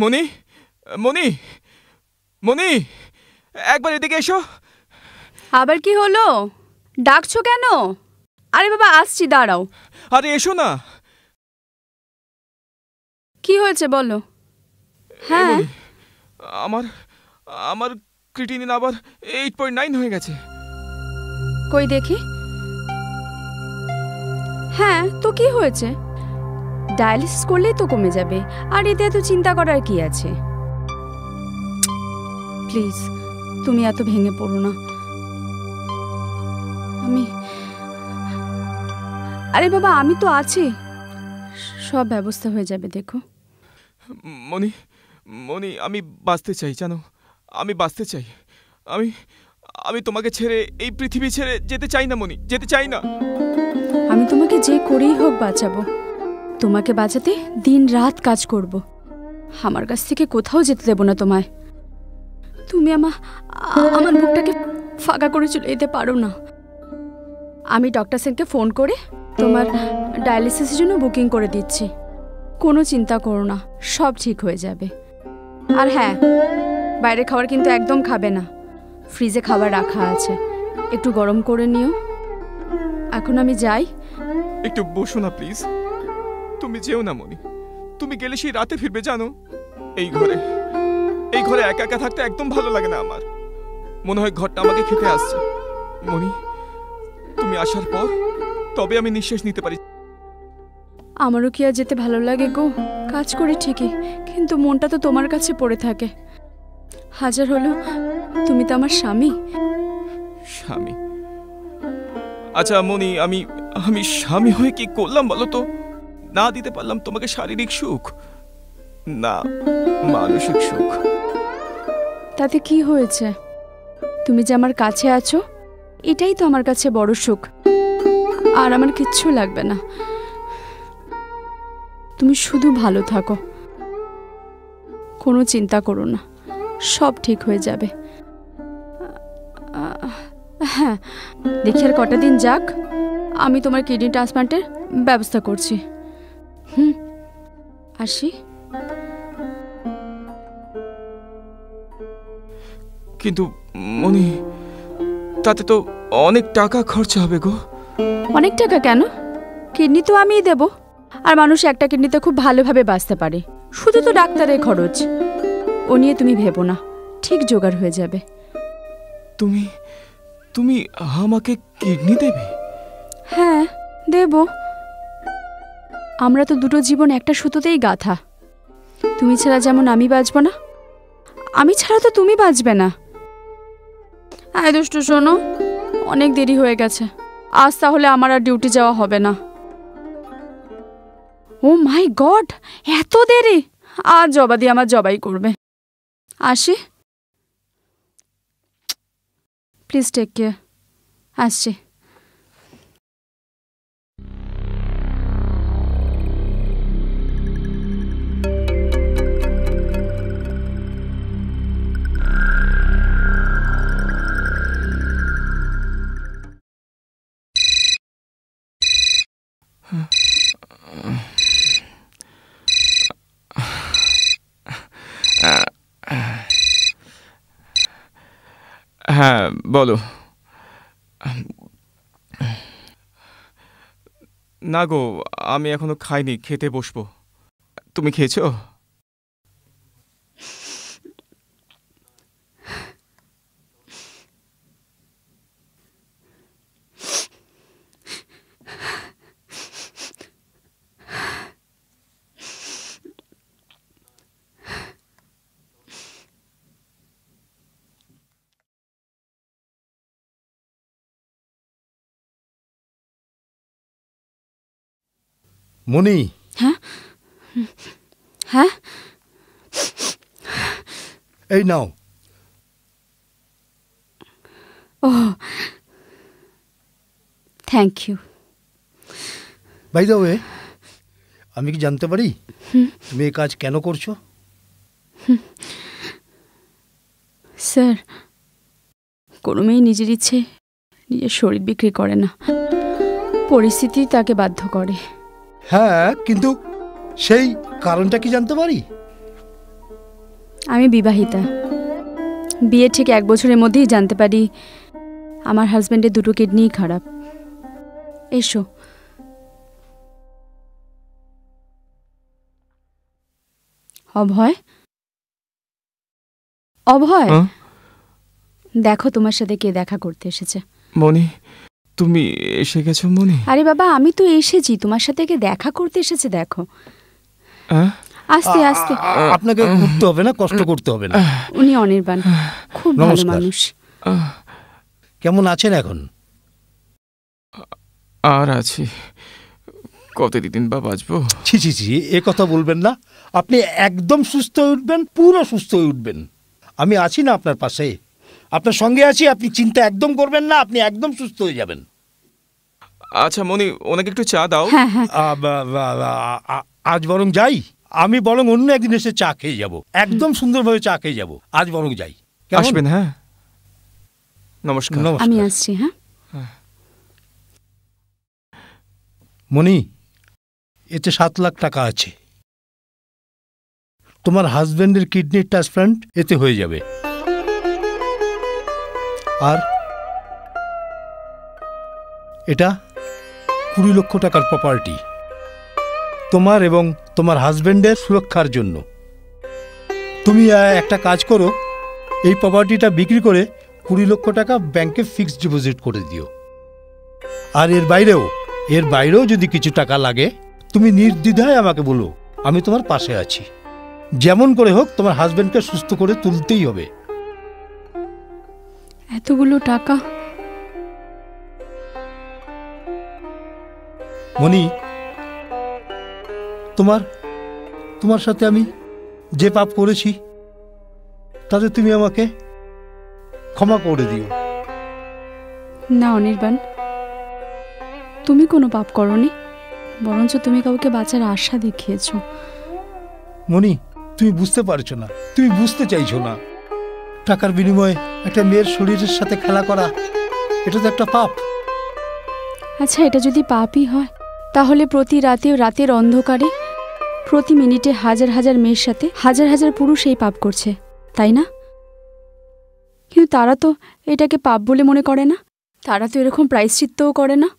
মনি, মনি, মনি, একবার এদিকে এসো। আবার কি হলো? ডাকছো কেন? আরে বাবা আসছি, দাঁড়াও। আরে এসো না। কি হয়েছে বলো। হ্যাঁ, আমার আমার ক্রিটিনিন আবার 8.9 হয়ে গেছে। কই দেখি। হ্যাঁ তো কি হয়েছে? ডায়ালিসিস করলেই তো কমে যাবে, আর এতে এত চিন্তা করার কি আছে? প্লিজ তুমি এত ভেঙে পড়ো না। আরে বাবা আমি তো আছি, সব ব্যবস্থা হয়ে যাবে। দেখো মনি, মনি, আমি বাঁচতে চাই, জানো, আমি বাঁচতে চাই। আমি আমি তোমাকে ছেড়ে, এই পৃথিবী ছেড়ে যেতে চাই না মনি, যেতে চাই না। আমি তোমাকে যে করেই হোক বাঁচাবো। তোমাকে বাঁচাতে দিন রাত কাজ করব। আমার কাছ থেকে কোথাও যেতে দেব না তোমায়। তুমি আমার বুকটাকে ফাঁকা করে চলে যেতে পারো না। আমি ডক্টর সেনকে ফোন করে তোমার ডায়ালিসিসের জন্য বুকিং করে দিচ্ছি। কোনো চিন্তা করো না, সব ঠিক হয়ে যাবে। আর হ্যাঁ, বাইরের খাবার কিন্তু একদম খাবে না। ফ্রিজে খাবার রাখা আছে, একটু গরম করে নিও। এখন আমি যাই। একটু বসো না প্লিজ। তুমি যেও না মনি, তুমি গেলে সেই রাতে ফিরবে, জানো। এই ঘরে একা একা থাকতে একদম ভালো লাগে না আমার। মনে হয় ঘরটা আমাকে খেতে আসছে। মনি, তুমি আসার পর তবে আমি নিঃশ্বাস নিতে পারি। আমারও কি আর যেতে ভালো লাগে গো? কাজ করি ঠিকই, কিন্তু মনটা তো তোমার কাছে পড়ে থাকে। হাজার হলো তুমি তো আমার স্বামী। স্বামী? আচ্ছা মনি, আমি আমি স্বামী হয়ে কি করলাম বলো তো? না দিতে পারলাম তোমাকে শারীরিক সুখ, না মানসিক সুখ। তাতে কি হয়েছে? তুমি যে আমার কাছে আছো, এটাই তো আমার কাছে বড় সুখ। আর আমার কিচ্ছু লাগবে না। তুমি শুধু ভালো থাকো, কোনো চিন্তা করো না, সব ঠিক হয়ে যাবে। হ্যাঁ, দেখি আর কটা দিন যাক, আমি তোমার কিডনি ট্রান্সপ্লান্টের ব্যবস্থা করছি। আসি। কিন্তু মনি, তাতে তো অনেক টাকা খরচা হবে গো। অনেক টাকা কেন? কিডনি তো আমিই দেব। আর মানুষ একটা কিডনিতে খুব ভালোভাবে বাঁচতে পারে। শুধু তো ডাক্তারের খরচ, ও নিয়ে তুমি ভেবো না, ঠিক জোগাড় হয়ে যাবে। তুমি তুমি আমাকে কিডনি দেবে? হ্যাঁ দেব। আমরা তো দুটো জীবন একটা সুতোতেই গাঁথা। তুমি ছাড়া যেমন আমি বাঁচব না, আমি ছাড়া তো তুমি বাঁচবে না। হ্যাঁ দুষ্টু শোনো, অনেক দেরি হয়ে গেছে, আজ তাহলে আমার আর ডিউটি যাওয়া হবে না। ও মাই গড, এত দেরি! আজ জবা দিয়ে আমার জবাই করবে। আসি, প্লিজ টেক কেয়ার। আসছি। হ্যাঁ বলো। না গো, আমি এখনো খাইনি, খেতে বসবো। তুমি খেয়েছো? মনি। হ্যাঁ হ্যাঁ, এই নাও। ও thank you. By the way, আমি কি জানতে পারি তুমি এই কাজ কেন করছো? স্যার, কোনো মেয়ে নিজের ইচ্ছে নিজের শরীর বিক্রি করে না, পরিস্থিতি তাকে বাধ্য করে। হ্যাঁ, কিন্তু সেই কারণটা কি জানতে পারি? আমি বিবাহিতা। বিয়ে ঠিক 1 বছরের মধ্যেই জানতে পারি আমার হাজবেন্ডের 2টো কিডনিই খারাপ। এসো। অভয়, অভয়, হ্যাঁ? দেখো তোমার সাথে কে দেখা করতে এসেছে। মনি, তুমি এসে গেছো মনি? আরে বাবা, আমি তো এসেছি, তোমার সাথে কে দেখা করতে এসেছে দেখো। হ্যাঁ? আস্তে আস্তে। আপনাকে উঠতে হবে না, কষ্ট করতে হবে না। উনি অনির্বাণ, খুব ভালো নমস্কার। মানুষ। কেমন আছেন এখন? আর আছি, কতদিন বা বাঁচবো। ছি ছি ছি, এ কথা বলবেন না। আপনি একদম সুস্থ হয়ে উঠবেন, পুরো সুস্থ হয়ে উঠবেন। আমি আছি না আপনার পাশে, আপনার সঙ্গে আছি। আপনি চিন্তা একদম করবেন না, আপনি একদম সুস্থ হয়ে যাবেন। আচ্ছা মনি, ওনাকে একটু চা দাও। হ্যাঁ হ্যাঁ, আজ বরং যাই। আমি বরং অন্য একদিন এসে চা খেয়ে যাব, একদম সুন্দরভাবে চা খেয়ে যাব। আজ বরং যাই, কেমন? আসবেন? হ্যাঁ, নমস্কার। নমস্কার। আমি আসছি। হ্যাঁ, মনি, এতে 7 লাখ টাকা আছে। তোমার হাজবেন্ডের কিডনির ট্রান্সপ্লান্ট এতে হয়ে যাবে। আর এটা 20 লক্ষ টাকার প্রপার্টি, তোমার এবং তোমার হাজবেন্ডের সুরক্ষার জন্য। তুমি একটা কাজ করো, এই প্রপার্টিটা বিক্রি করে 20 লক্ষ টাকা ব্যাংকে ফিক্সড ডিপোজিট করে দিও। আর এর বাইরেও যদি কিছু টাকা লাগে, তুমি নির্দ্বিধায় আমাকে বলো, আমি তোমার পাশে আছি। যেমন করে হোক তোমার হাজবেন্ডকে সুস্থ করে তুলতেই হবে। এতগুলো টাকা? মনি, তোমার সাথে আমি যে পাপ করেছি তাতে তুমি আমাকে ক্ষমা করে দিও। না অনির্বাণ, তুমি কোনো পাপ করনি, বরঞ্চ তুমি কাউকে বাঁচার আশা দেখিয়েছো। মনি, তুমি বুঝতে পারছো না, তুমি বুঝতে চাইছো না। টাকার বিনিময়ে একটা মেয়ের শরীরের সাথে খেলা করা, এটা তো একটা পাপ। আচ্ছা, এটা যদি পাপই হয়, তাহলে প্রতি রাতে রাতের অন্ধকারে প্রতি মিনিটে হাজার হাজার মেয়ের সাথে হাজার হাজার পুরুষ এই পাপ করছে, তাই না? কিন্তু তারা তো এটাকে পাপ বলে মনে করে না, তারা তো এরকম প্রায়শ্চিত্তও করে না।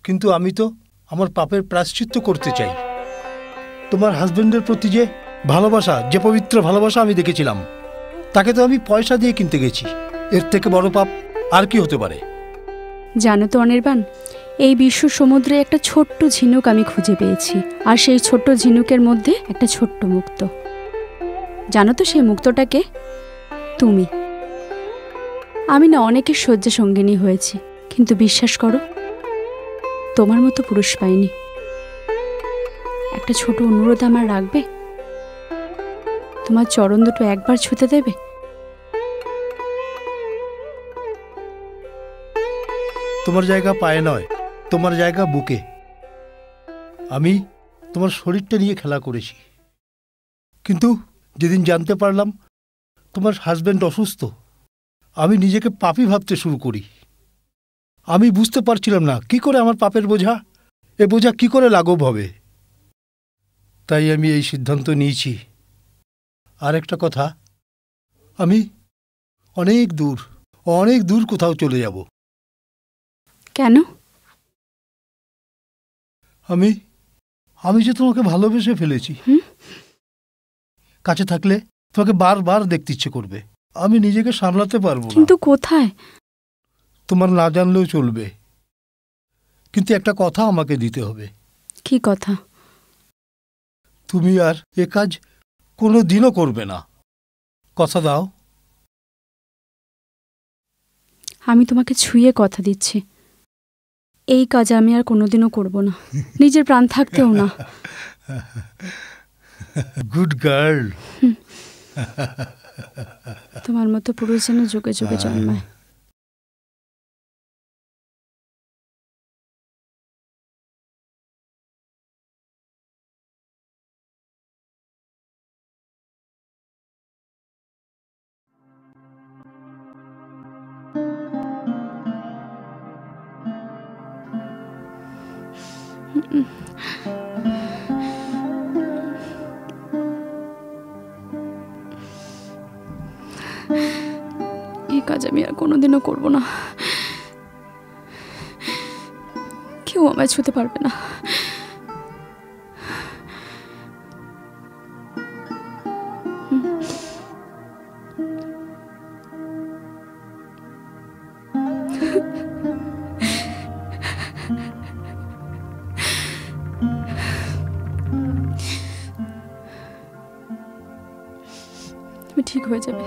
কিন্তু আমি তো আমার পাপের প্রায়শ্চিত্ত করতে চাই। তোমার হাজবেন্ডের প্রতি যে ভালোবাসা, যে পবিত্র ভালোবাসা আমি দেখেছিলাম, তাকে তো আমি পয়সা দিয়ে কিনতে গেছি। এর থেকে বড় পাপ আর কি হতে পারে? জানো তো অনির্বাণ, এই বিশ্ব সমুদ্রে একটা ছোট্ট ঝিনুক আমি খুঁজে পেয়েছি, আর সেই ছোট্ট ঝিনুকের মধ্যে একটা ছোট্ট মুক্ত। জানো তো সেই মুক্তটাকে? তুমি। আমি না অনেকের শয্যা সঙ্গিনী হয়েছি, কিন্তু বিশ্বাস করো, তোমার মতো পুরুষ পাইনি। একটা ছোট অনুরোধ আমার রাখবে? তোমার চরণ দুটো একবার ছুঁতে দেবে? তোমার জায়গা পায়ে নয়, তোমার জায়গা বুকে। আমি তোমার শরীরটা নিয়ে খেলা করেছি, কিন্তু যেদিন জানতে পারলাম তোমার হাজবেন্ড অসুস্থ, আমি নিজেকে পাপী ভাবতে শুরু করি। আমি বুঝতে পারছিলাম না কি করে আমার পাপের বোঝা, এ বোঝা কি করে লাঘব হবে। তাই আমি এই সিদ্ধান্ত নিয়েছি। আর একটা কথা, আমি অনেক দূর কোথাও চলে যাব। কেন? আমি যে তোমাকে ভালোবেসে ফেলেছি। কাছে থাকলে তোমাকে বারবার দেখতে ইচ্ছে করবে। আমি নিজেকে সামলাতে পারবো না। কিন্তু কোথায়? তোমার না জানলেও চলবে, কিন্তু একটা কথা আমাকে দিতে হবে। কি কথা? তুমি আর এ কাজ কোনো দিনও করবে না, কথা দাও। আমি তোমাকে ছুঁয়ে কথা দিচ্ছি, এই কাজ আমি আর কোনোদিনও করব না, নিজের প্রাণ থাকতেও না। Good girl. তোমার মতো পুরুষ যেন যুগে যুগে জন্মায়। কাজ আমি আর কোনোদিনও করব না। কেউ আমায় ছুতে পারবে না। তুমি ঠিক হয়ে যাবে।